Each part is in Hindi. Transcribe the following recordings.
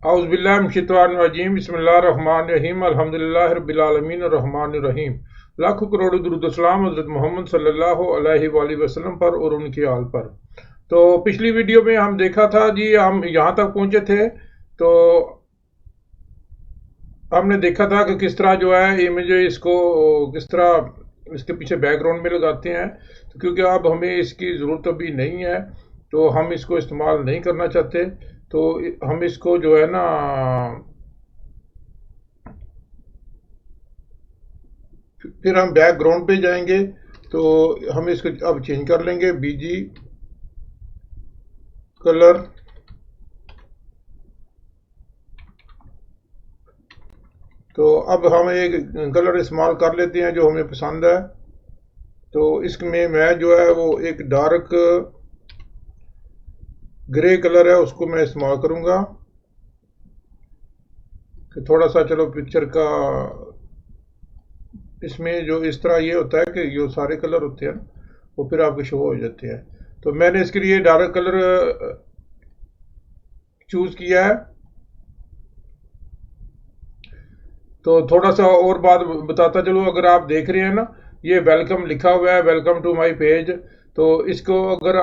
औज़ुबिल्लाहिमिनश्शैतानिर्रजीम बिस्मिल्लाहिर्रहमानिर्रहीम अल्हम्दुलिल्लाहि रब्बिल आलमीन अर्रहमानिर रहीम। लाखों करोड़ों दुरूद सलाम हज़रत मोहम्मद सल्लल्लाहु अलैहि वसल्लम पर और उनकी आल पर। तो पिछली वीडियो में हम देखा था जी, हम यहाँ तक पहुँचे थे। तो हमने देखा था कि किस तरह जो है इमेज इसको किस तरह इसके पीछे बैकग्राउंड में लगाते हैं। तो क्योंकि अब हमें इसकी ज़रूरत अभी नहीं है, तो हम इसको इस्तेमाल नहीं करना चाहते। तो हम इसको जो है ना, फिर हम बैकग्राउंड पे जाएंगे। तो हम इसको अब चेंज कर लेंगे, बीजी कलर। तो अब हम एक कलर इस्तेमाल कर लेते हैं जो हमें पसंद है। तो इसमें मैं जो है वो एक डार्क ग्रे कलर है उसको मैं इस्तेमाल करूँगा कि थोड़ा सा चलो पिक्चर का इसमें जो इस तरह ये होता है कि जो सारे कलर होते हैं वो फिर आपके शो हो जाते हैं। तो मैंने इसके लिए डार्क कलर चूज़ किया है। तो थोड़ा सा और बात बताता चलो, अगर आप देख रहे हैं ना, ये वेलकम लिखा हुआ है, वेलकम टू माय पेज। तो इसको अगर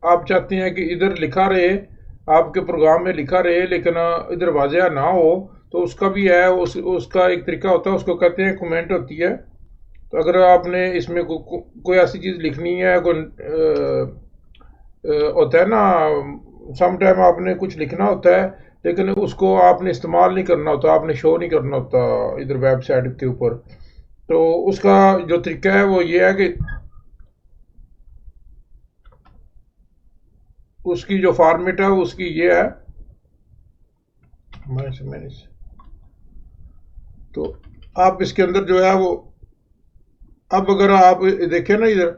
आप चाहते हैं कि इधर लिखा रहे, आपके प्रोग्राम में लिखा रहे लेकिन इधर वाज़िया ना हो, तो उसका भी है। उसका एक तरीका होता है, उसको कहते हैं कमेंट होती है। तो अगर आपने इसमें कोई ऐसी चीज़ लिखनी है, कोई होता है ना, सम टाइम आपने कुछ लिखना होता है लेकिन उसको आपने इस्तेमाल नहीं करना होता, आपने शो नहीं करना होता इधर वेबसाइट के ऊपर। तो उसका जो तरीका है वो ये है कि उसकी जो फॉर्मेट है उसकी ये है। मैंने तो आप इसके अंदर जो है वो, अब अगर आप देखें ना इधर,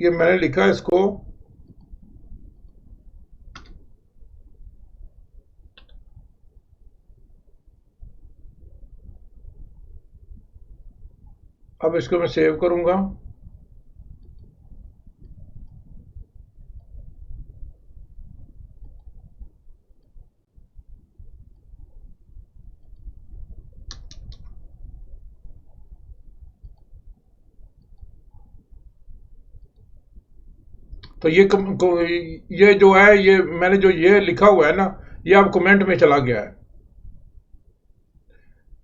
ये मैंने लिखा है इसको। अब इसको मैं सेव करूंगा। तो ये जो है, ये मैंने जो ये लिखा हुआ है ना, ये अब कमेंट में चला गया है।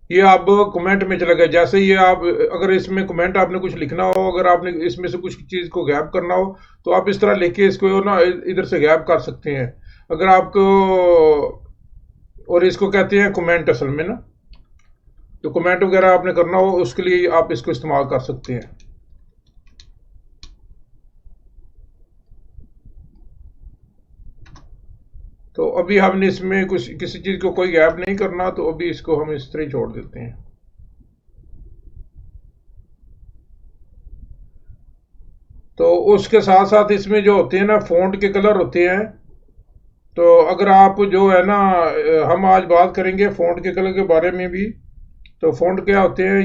ये अब कमेंट में चला गया। जैसे ये आप अगर इसमें कमेंट आपने कुछ लिखना हो, अगर आपने इसमें से कुछ चीज़ को गैप करना हो, तो आप इस तरह लिख के इसको ना इधर से गैप कर सकते हैं अगर आपको। और इसको कहते हैं कमेंट असल में ना। तो कमेंट वगैरह आपने करना हो उसके लिए आप इसको इस्तेमाल कर सकते हैं। तो अभी हमने इसमें कुछ किसी चीज़ को कोई गैप नहीं करना, तो अभी इसको हम इस तरह ही छोड़ देते हैं। तो उसके साथ साथ इसमें जो होते हैं ना, फ़ॉन्ट के कलर होते हैं। तो अगर आप जो है ना, हम आज बात करेंगे फ़ॉन्ट के कलर के बारे में भी। तो फ़ॉन्ट क्या होते हैं,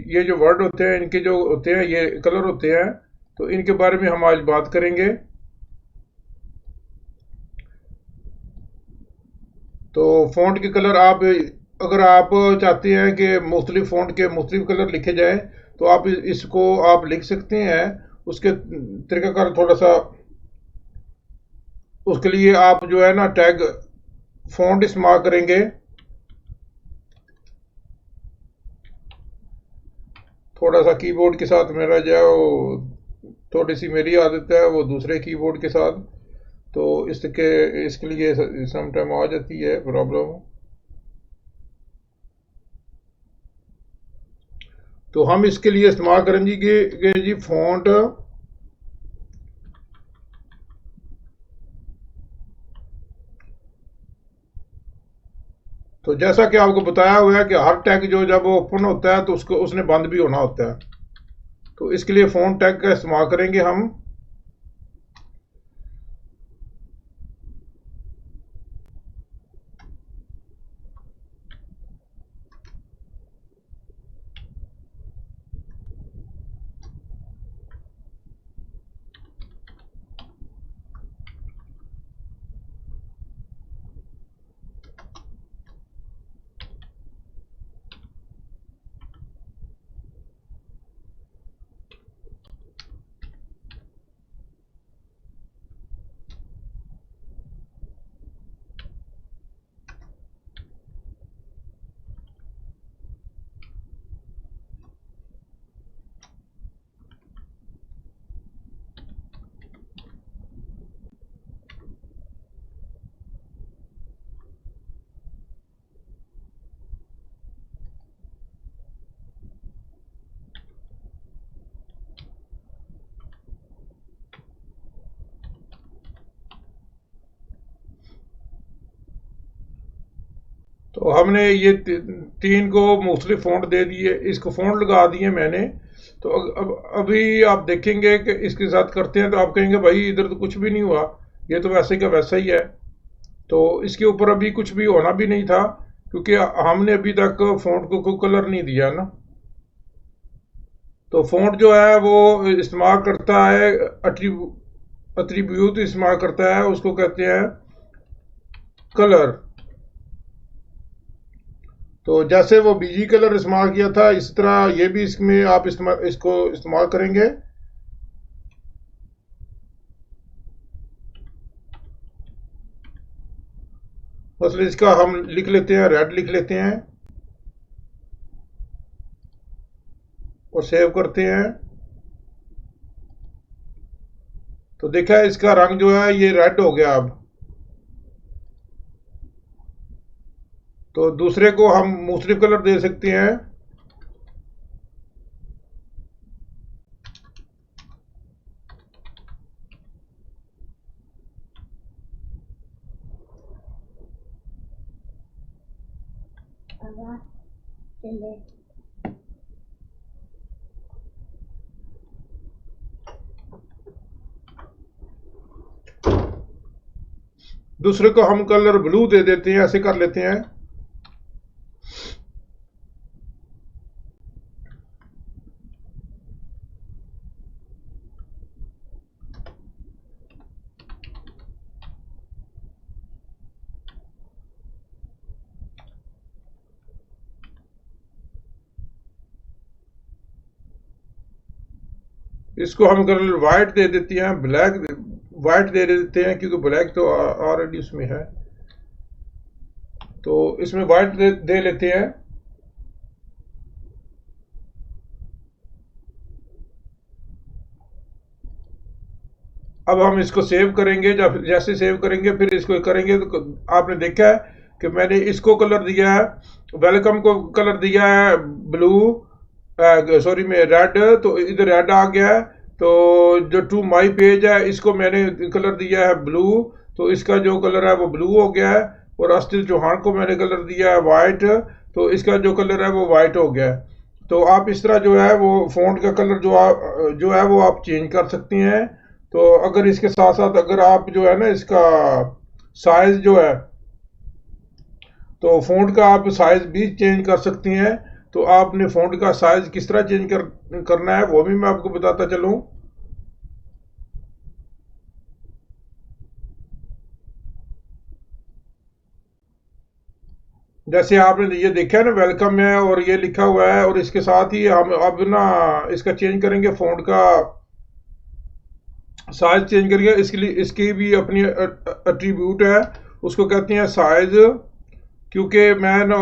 ये जो वर्ड होते हैं इनके जो होते हैं ये कलर होते हैं। तो इनके बारे में हम आज बात करेंगे। तो फ़ॉन्ट के कलर आप, अगर आप चाहते हैं कि मुख्तलिफ फ़ॉन्ट के मुख्तलिफ कलर लिखे जाएं, तो आप इसको आप लिख सकते हैं। उसके तरीक़ाकार थोड़ा सा, उसके लिए आप जो है ना टैग फ़ॉन्ट इस्तेमाल करेंगे। थोड़ा सा कीबोर्ड के साथ मेरा जो है वो, थोड़ी सी मेरी आदत है वो दूसरे कीबोर्ड के साथ, तो इसके लिए सम टाइम आ जाती है प्रॉब्लम। तो हम इसके लिए इस्तेमाल करेंगे जी फ़ॉन्ट। तो जैसा कि आपको बताया हुआ है कि हर टैग जो जब वो ओपन होता है तो उसको उसने बंद भी होना होता है। तो इसके लिए फ़ॉन्ट टैग का इस्तेमाल करेंगे हम। तो हमने ये तीन को मुख्तलिफ फ़ॉन्ट दे दिए, इसको फ़ॉन्ट लगा दिए मैंने। तो अब अभी आप देखेंगे कि इसके साथ करते हैं तो आप कहेंगे भाई इधर तो कुछ भी नहीं हुआ, ये तो वैसे का वैसा ही है। तो इसके ऊपर अभी कुछ भी होना भी नहीं था, क्योंकि हमने अभी तक फ़ॉन्ट को कोई कलर नहीं दिया ना। तो फ़ॉन्ट जो है वो इस्तेमाल करता है अट्रीब्यूट इस्तेमाल करता है, उसको कहते हैं कलर। तो जैसे वो बीजी कलर इस्तेमाल किया था, इस तरह ये भी इसमें आप इसको इस्तेमाल करेंगे। मसलन इसका हम लिख लेते हैं, रेड लिख लेते हैं और सेव करते हैं। तो देखा है इसका रंग जो है ये रेड हो गया अब। तो दूसरे को हम मुख्तलिफ कलर दे सकते हैं। दूसरे को हम कलर ब्लू दे देते हैं, ऐसे कर लेते हैं। इसको हम कलर वाइट दे देते हैं, वाइट दे देते हैं क्योंकि ब्लैक तो ऑलरेडी उसमें है। तो इसमें वाइट दे लेते हैं। अब हम इसको सेव करेंगे। जब जैसे सेव करेंगे फिर इसको करेंगे तो आपने देखा है कि मैंने इसको कलर दिया है, वेलकम को कलर दिया है ब्लू, सॉरी में रेड, तो इधर रेड आ गया है। तो जो टू माई पेज है इसको मैंने कलर दिया है ब्लू, तो इसका जो कलर है वो ब्लू हो गया है। और असजद चौहान को मैंने कलर दिया है वाइट, तो इसका जो कलर है वो वाइट हो गया है। तो आप इस तरह जो है वो फ़ॉन्ट का कलर जो है वो आप चेंज कर सकते हैं। तो अगर इसके साथ साथ अगर आप जो है ना इसका साइज जो है, तो फ़ॉन्ट का आप साइज भी चेंज कर सकते हैं। तो आपने फ़ॉन्ट का साइज किस तरह चेंज करना है वो भी मैं आपको बताता चलूँ। जैसे आपने ये देखा है ना वेलकम है और ये लिखा हुआ है, और इसके साथ ही हम अब ना इसका चेंज करेंगे, फ़ॉन्ट का साइज चेंज करेंगे। इसके लिए इसकी भी अपनी एट्रीब्यूट है, उसको कहते हैं साइज। क्योंकि मैं ना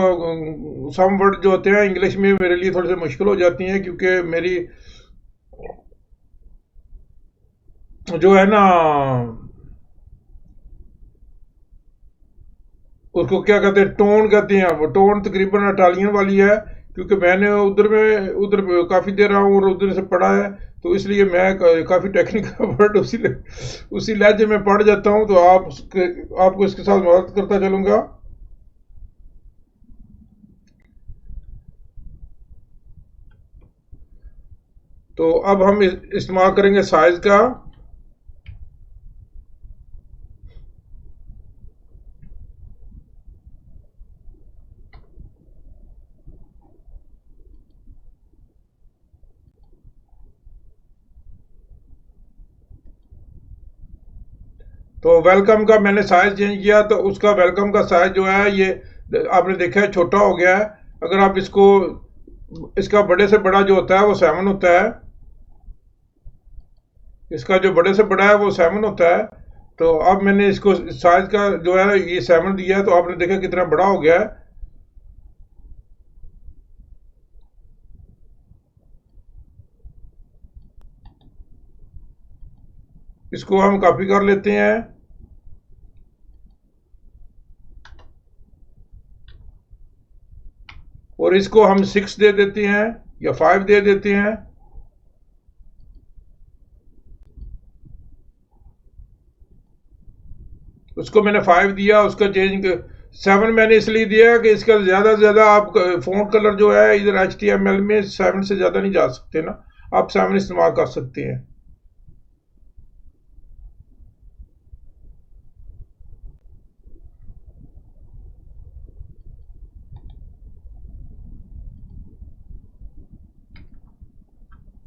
सम वर्ड जो होते हैं इंग्लिश में मेरे लिए थोड़ी सी मुश्किल हो जाती हैं, क्योंकि मेरी जो है ना उसको क्या कहते हैं, टोन कहते हैं। वो टोन तकरीबन इटालियन वाली है, क्योंकि मैंने उधर काफ़ी देर रहा हूँ और उधर से पढ़ा है, तो इसलिए मैं काफ़ी टेक्निकल वर्ड उसी लहजे में पढ़ जाता हूँ। तो आपको इसके साथ मदद करता चलूँगा। तो अब हम इस्तेमाल करेंगे साइज का। तो वेलकम का मैंने साइज चेंज किया, तो उसका वेलकम का साइज जो है ये आपने देखा है छोटा हो गया है। अगर आप इसका बड़े से बड़ा जो होता है वो 7 होता है, इसका जो बड़े से बड़ा है वो 7 होता है। तो अब मैंने इसको साइज का जो है ये 7 दिया है, तो आपने देखा कितना बड़ा हो गया है। इसको हम कॉपी कर लेते हैं और इसको हम 6 दे देते हैं या 5 दे देते हैं। उसको मैंने 5 दिया, उसका चेंज 7 मैंने इसलिए दिया कि इसका ज़्यादा से ज़्यादा आप फ़ॉन्ट कलर जो है इधर HTML में 7 से ज़्यादा नहीं जा सकते ना, आप 7 इस्तेमाल कर सकते हैं।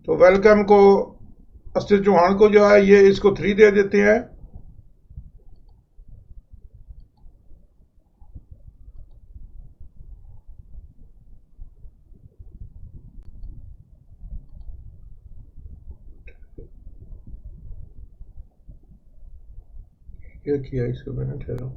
तो वेलकम को असजद चौहान को जो है ये इसको 3 दे देते हैं। क्या किया इसको मैंने, ठहरो।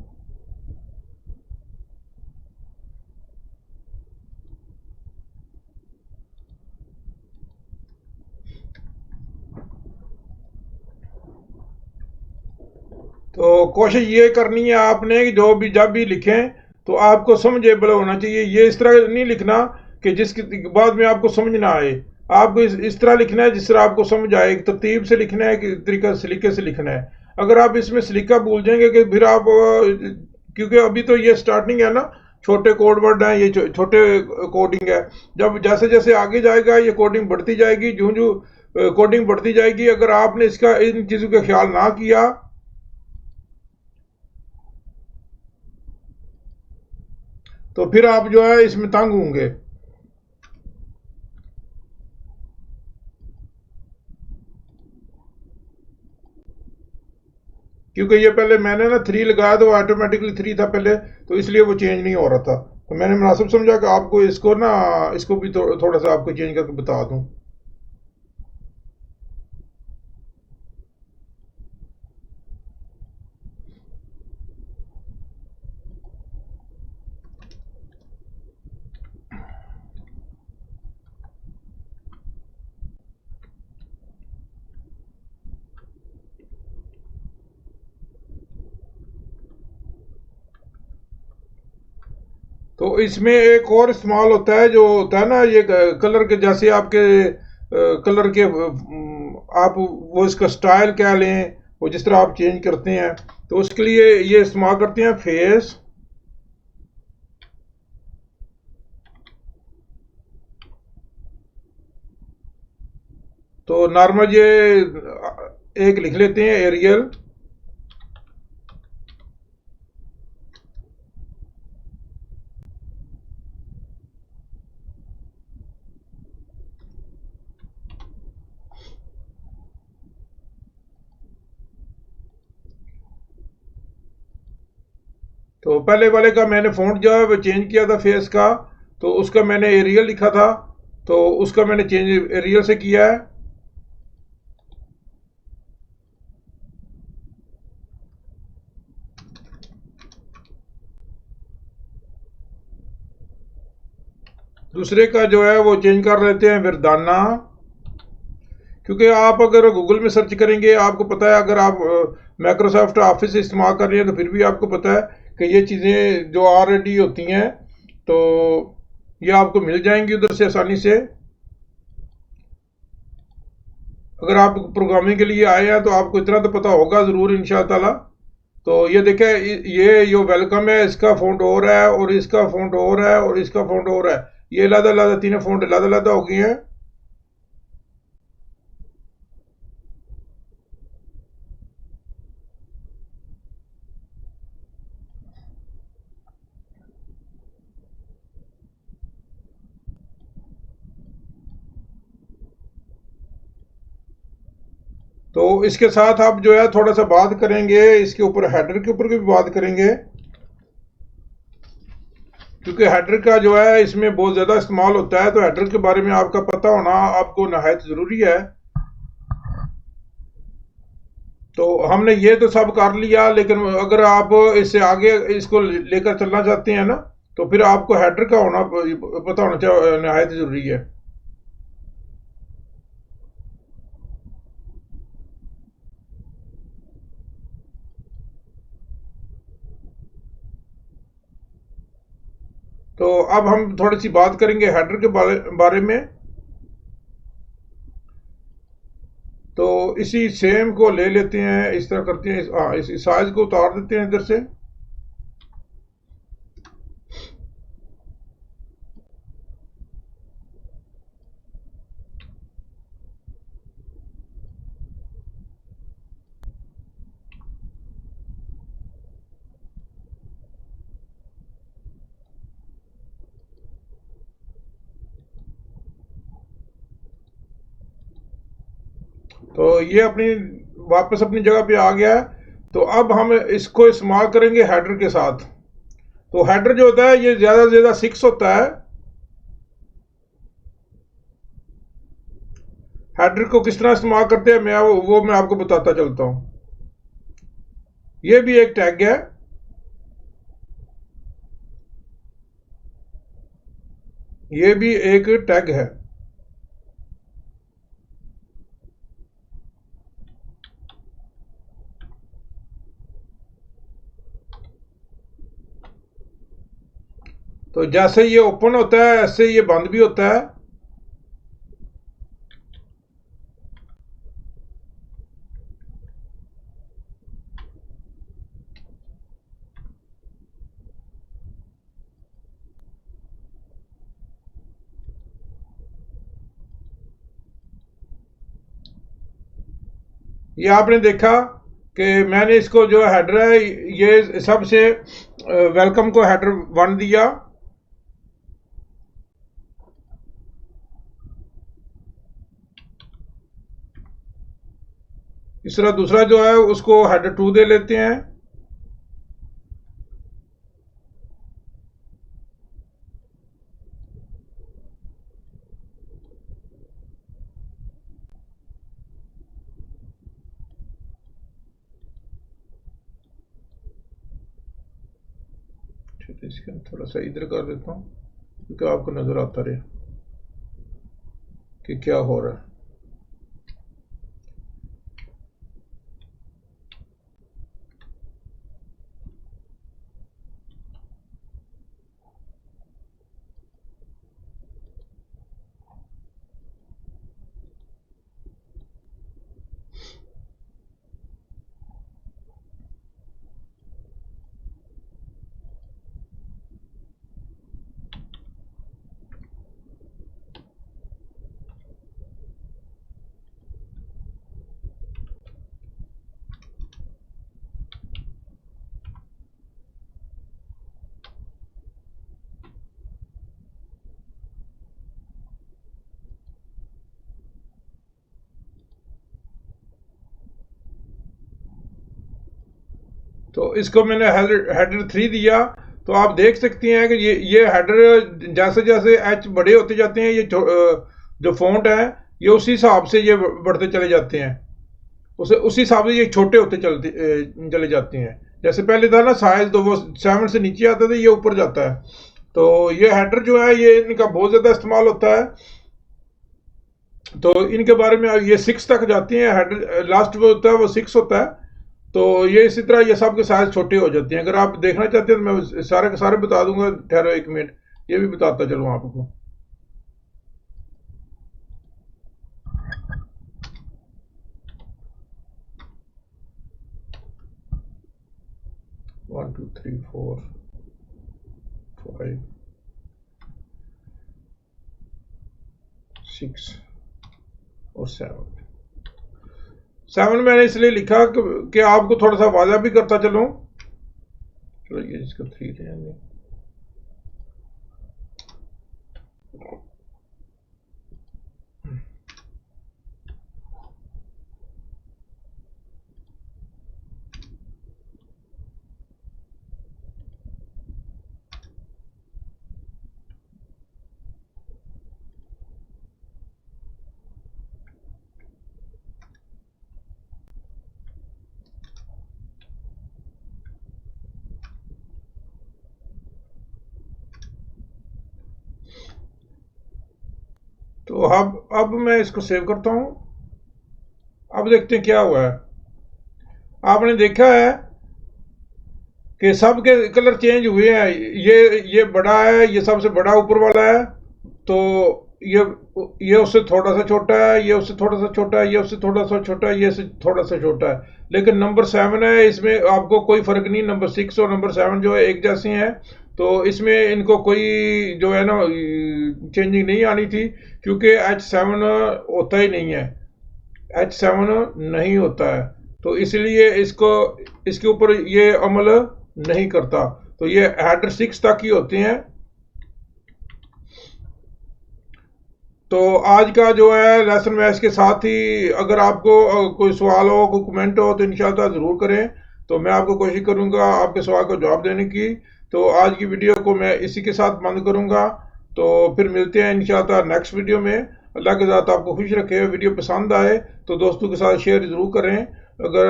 तो कोशिश ये करनी है आपने कि जो भी जब भी लिखें तो आपको समझेबल होना चाहिए। ये इस तरह नहीं लिखना कि जिसके बाद में आपको समझ ना आए। आपको इस तरह लिखना है जिस तरह आपको समझ आए, एक तरतीब से लिखना है, कि तरीका सलीके से लिखना है। अगर आप इसमें सलीका भूल जाएंगे कि फिर आप क्योंकि अभी तो ये स्टार्टिंग है ना, छोटे कोड वर्ड हैं, ये छोटे कोडिंग है। जब जैसे जैसे आगे जाएगा ये कोडिंग बढ़ती जाएगी, जो जो कोडिंग बढ़ती जाएगी, अगर आपने इसका इन चीज़ों का ख्याल ना किया तो फिर आप जो है इसमें तंग होंगे। क्योंकि ये पहले मैंने ना 3 लगाया तो ऑटोमेटिकली 3 था पहले, तो इसलिए वो चेंज नहीं हो रहा था। तो मैंने मुनासिब समझा कि आपको इसको ना, इसको भी थोड़ा सा आपको चेंज करके बता दूं। तो इसमें एक और इस्तेमाल होता है, जो होता है ना ये कलर के, जैसे आपके कलर के आप वो इसका स्टाइल क्या लें, वो जिस तरह आप चेंज करते हैं, तो उसके लिए ये इस्तेमाल करते हैं फेस। तो नॉर्मल ये एक लिख लेते हैं एरियल। तो पहले वाले का मैंने फ़ॉन्ट जो है वो चेंज किया था फेस का, तो उसका मैंने एरियल लिखा था, तो उसका मैंने चेंज एरियल से किया है। दूसरे का जो है वो चेंज कर लेते हैं विरदाना। क्योंकि आप अगर गूगल में सर्च करेंगे, आपको पता है, अगर आप माइक्रोसॉफ्ट ऑफिस इस्तेमाल कर रहे हैं तो फिर भी आपको पता है कि ये चीज़ें जो ऑलरेडी होती हैं तो ये आपको मिल जाएंगी उधर से आसानी से। अगर आप प्रोग्रामिंग के लिए आए हैं तो आपको इतना तो पता होगा ज़रूर इंशाअल्लाह। तो ये देखें, ये जो वेलकम है इसका फ़ॉन्ट हो रहा है, और इसका फ़ॉन्ट हो रहा है, और इसका फ़ॉन्ट हो रहा है। ये अलग-अलग तीनों फ़ॉन्ट अलग-अलग हो गए हैं। तो इसके साथ आप जो है थोड़ा सा बात करेंगे, इसके ऊपर हेडर के ऊपर भी बात करेंगे, क्योंकि हेडर का जो है इसमें बहुत ज़्यादा इस्तेमाल होता है। तो हेडर के बारे में आपका पता होना आपको नहायत ज़रूरी है। तो हमने ये तो सब कर लिया, लेकिन अगर आप इससे आगे इसको लेकर चलना चाहते हैं ना, तो फिर आपको हेडर का होना पता होना चाहिए, नहायत ज़रूरी है। तो अब हम थोड़ी सी बात करेंगे हेडर के बारे में। तो इसी सेम को ले लेते हैं, इस तरह करते हैं, इस साइज को उतार देते हैं इधर से। तो ये अपनी वापस अपनी जगह पे आ गया है। तो अब हम इसको इस्तेमाल करेंगे हेडर के साथ। तो हेडर जो होता है ये ज़्यादा से ज़्यादा 6 होता है। हेडर को किस तरह इस्तेमाल करते हैं मैं आपको बताता चलता हूँ। ये भी एक टैग है। ये भी एक टैग है। तो जैसे ये ओपन होता है ऐसे ये बंद भी होता है। ये आपने देखा कि मैंने इसको जो हेडर है ये सबसे वेलकम को हेडर 1 दिया। इस तरह दूसरा जो है उसको हेडर 2 दे लेते हैं। इसके थोड़ा सा इधर कर देता हूँ क्योंकि आपको नजर आता रहे कि क्या हो रहा है। तो इसको मैंने हेडर 3 दिया। तो आप देख सकते हैं कि ये हेडर जैसे जैसे एच बड़े होते जाते हैं ये जो फॉन्ट है ये उसी हिसाब से ये बढ़ते चले जाते हैं। उसी हिसाब से ये छोटे होते चले जाते हैं। जैसे पहले था ना साइज तो वो 7 से नीचे आता था, ये ऊपर जाता है। तो ये हेडर जो है ये इनका बहुत ज़्यादा इस्तेमाल होता है। तो इनके बारे में ये 6 तक जाती हैं। हेडर लास्ट वो होता है वो 6 होता है। तो ये इसी तरह ये सब के साइज छोटे हो जाते हैं। अगर आप देखना चाहते हैं तो मैं सारे के सारे बता दूंगा। ठहरो 1 मिनट, ये भी बताता चलूँ आपको। वन 2 3 4 5 6 और 7 मैंने इसलिए लिखा कि आपको थोड़ा सा वादा भी करता चलूं। चलो ये इसका 3 ले आएंगे। तो अब मैं इसको सेव करता हूं। अब देखते हैं क्या हुआ है। आपने देखा है कि सब के कलर चेंज हुए हैं। ये बड़ा है, ये सबसे बड़ा ऊपर वाला है। तो ये उससे थोड़ा सा छोटा है, ये उससे थोड़ा सा छोटा है, ये उससे थोड़ा सा छोटा है, ये उससे थोड़ा सा छोटा है। लेकिन नंबर 7 है, इसमें आपको कोई फर्क नहीं। नंबर 6 और नंबर 7 जो है एक जैसे हैं। तो इसमें इनको कोई जो है ना चेंजिंग नहीं आनी थी क्योंकि H7 होता ही नहीं है। H7 नहीं होता है तो इसलिए इसके ऊपर ये अमल नहीं करता। तो ये हेडर 6 तक ही होते हैं। तो आज का जो है लेसन में इसके साथ ही, अगर आपको कोई सवाल हो, कोई कमेंट हो, तो इंशाल्लाह ज़रूर करें। तो मैं आपको कोशिश करूंगा आपके सवाल को जवाब देने की। तो आज की वीडियो को मैं इसी के साथ बंद करूंगा। तो फिर मिलते हैं इंशाल्लाह नेक्स्ट वीडियो में। अल्लाह के साथ आपको खुश रखे। वीडियो पसंद आए तो दोस्तों के साथ शेयर ज़रूर करें। अगर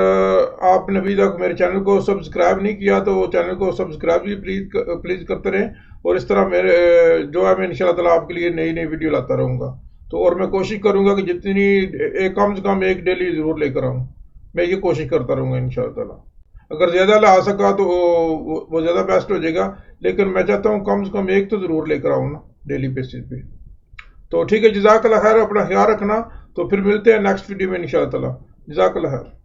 आपने अभी तक मेरे चैनल को सब्सक्राइब नहीं किया तो चैनल को सब्सक्राइब भी प्लीज़ करते रहें। और इस तरह मेरे जो है मैं इंशाल्लाह ताला आपके लिए नई नई वीडियो लाता रहूँगा। तो और मैं कोशिश करूँगा कि जितनी कम से कम एक डेली ज़रूर लेकर आऊँ। मैं ये कोशिश करता रहूँगा इंशाल्लाह ताला। अगर ज़्यादा ला सका तो वो ज़्यादा बेस्ट हो जाएगा, लेकिन मैं चाहता हूँ कम से कम एक तो ज़रूर लेकर आऊँ ना, डेली बेसिस पे। तो ठीक है, जज़ाकल्लाह खैर, अपना ख्याल रखना। तो फिर मिलते हैं नेक्स्ट वीडियो में इंशाल्लाह ताला। जज़ाकल्लाह खैर।